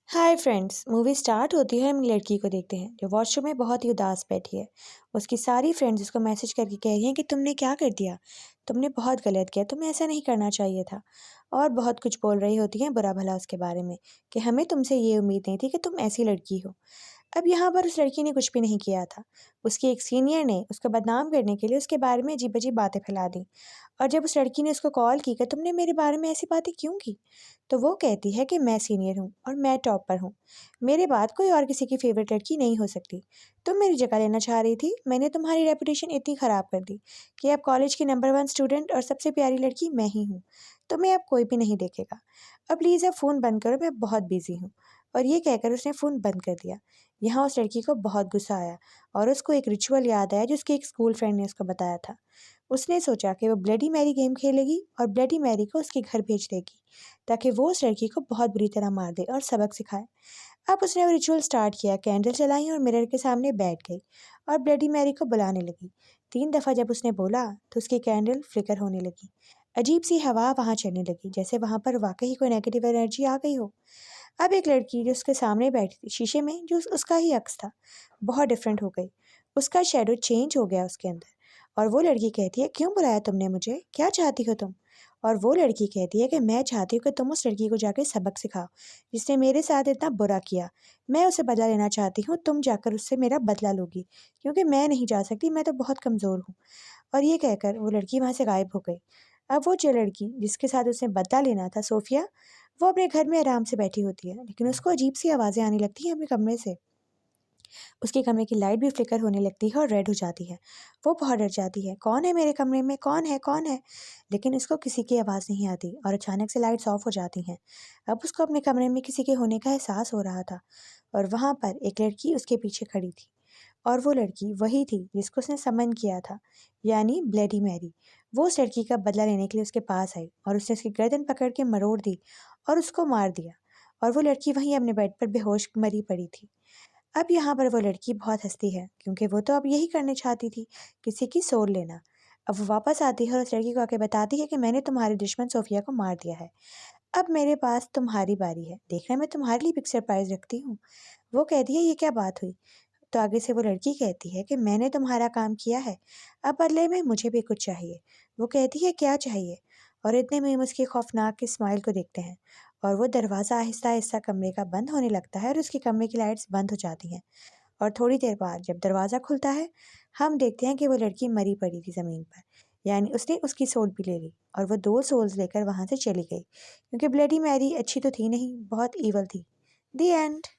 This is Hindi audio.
Hi friends. मूवी स्टार्ट होती है, हम लड़की को देखते हैं जो वॉशरूम में बहुत ही उदास बैठी है। उसकी सारी फ्रेंड्स उसको मैसेज करके कह रही हैं कि तुमने क्या कर दिया, तुमने बहुत गलत किया, तुम्हें ऐसा नहीं करना चाहिए था। और बहुत कुछ बोल रही होती हैं बुरा भला उसके बारे में कि हमें तुमसे ये उम्मीद नहीं थी कि तुम ऐसी लड़की हो। अब यहाँ पर उस लड़की ने कुछ भी नहीं किया था। उसकी एक सीनियर ने उसको बदनाम करने के लिए उसके बारे में अजीब-अजीब बातें फैला दी। और जब उस लड़की ने उसको कॉल की कि तुमने मेरे बारे में ऐसी बातें क्यों की? तो वो कहती है कि मैं सीनियर हूँ और मैं टॉपर हूँ। मेरे बाद कोई और किसी की फेवरेट लड़की नहीं हो सकती। तुम मेरी जगह लेना चाह रही थी, मैंने तुम्हारी रेपुटेशन इतनी ख़राब कर दी कि अब कॉलेज की नंबर 1 स्टूडेंट और सबसे प्यारी लड़की मैं ही हूँ। तुम्हें अब कोई भी नहीं देखेगा। अब प्लीज़ अब फ़ोन बंद करो, मैं बहुत बिज़ी हूँ। और ये कहकर उसने फ़ोन बंद कर दिया। यहाँ उस लड़की को बहुत गुस्सा आया और उसको एक रिचुअल याद आया जो उसकी एक स्कूल फ्रेंड ने उसको बताया था। उसने सोचा कि वो ब्लडी मैरी गेम खेलेगी और ब्लडी मैरी को उसके घर भेज देगी ताकि वो उस लड़की को बहुत बुरी तरह मार दे और सबक सिखाए। अब उसने वो रिचुअल स्टार्ट किया, कैंडल जलाई और मिरर के सामने बैठ गई और ब्लडी मैरी को बुलाने लगी। 3 दफ़ा जब उसने बोला तो उसकी कैंडल फ्लिकर होने लगी। अजीब सी हवा वहाँ चलने लगी, जैसे वहाँ पर वाकई कोई नेगेटिव एनर्जी आ गई हो। अब एक लड़की जो उसके सामने बैठी थी शीशे में, जो उसका ही अक्स था, बहुत डिफरेंट हो गई। उसका शेडो चेंज हो गया उसके अंदर। और वो लड़की कहती है, क्यों बुलाया तुमने मुझे, क्या चाहती हो तुम? और वो लड़की कहती है कि मैं चाहती हूँ कि तुम उस लड़की को जाके सबक सिखाओ जिसने मेरे साथ इतना बुरा किया। मैं उसे बदला लेना चाहती हूँ, तुम जाकर उससे मेरा बदला लोगी, क्योंकि मैं नहीं जा सकती, मैं तो बहुत कमज़ोर हूँ। और ये कहकर वो लड़की वहाँ से गायब हो गई। अब वो जो लड़की जिसके साथ उसने बदला लेना था, सोफिया, वो अपने घर में आराम से बैठी होती है, लेकिन उसको अजीब-सी आवाज़ें आने लगती हैं अपने कमरे से। उसके कमरे की लाइट भी फ्लिकर होने लगती है और रेड हो जाती है। वो बहुत डर जाती है, कौन है मेरे कमरे में? कौन है? कौन है? लेकिन उसको किसी की आवाज़ नहीं आती और अचानक से लाइट्स ऑफ हो जाती हैं। अब उसको अपने कमरे में किसी के होने का एहसास हो रहा था और वहाँ पर एक लड़की उसके पीछे खड़ी थी। और वो लड़की वही थी जिसको उसने समन किया था, यानी ब्लडी मैरी। वो उस लड़की का बदला लेने के लिए उसके पास आई और उसने उसकी गर्दन पकड़ के मरोड़ दी और उसको मार दिया। और वो लड़की वहीं अपने बेड पर बेहोश मरी पड़ी थी। अब यहाँ पर वो लड़की बहुत हँसती है क्योंकि वो तो अब यही करने चाहती थी, किसी की सोल लेना। अब वो वापस आती है और उस लड़की को आके बताती है कि मैंने तुम्हारी दुश्मन सोफिया को मार दिया है। अब मेरे पास तुम्हारी बारी है, देखना मैं तुम्हारे लिए बिग सरप्राइज़ रखती हूँ। वो कहती है, ये क्या बात हुई? तो आगे से वो लड़की कहती है कि मैंने तुम्हारा काम किया है, अब बदले में मुझे भी कुछ चाहिए। वो कहती है, क्या चाहिए? और इतने में हम उसकी खौफनाक स्माइल को देखते हैं और वो दरवाज़ा आहिस्ता-आहिस्ता कमरे का बंद होने लगता है और उसके कमरे की लाइट्स बंद हो जाती हैं। और थोड़ी देर बाद जब दरवाज़ा खुलता है, हम देखते हैं कि वो लड़की मरी पड़ी थी ज़मीन पर, यानी उसने उसकी सोल भी ले ली और वो 2 सोल्स लेकर वहाँ से चली गई, क्योंकि ब्लडी मैरी अच्छी तो थी नहीं, बहुत ईवल थी। The end.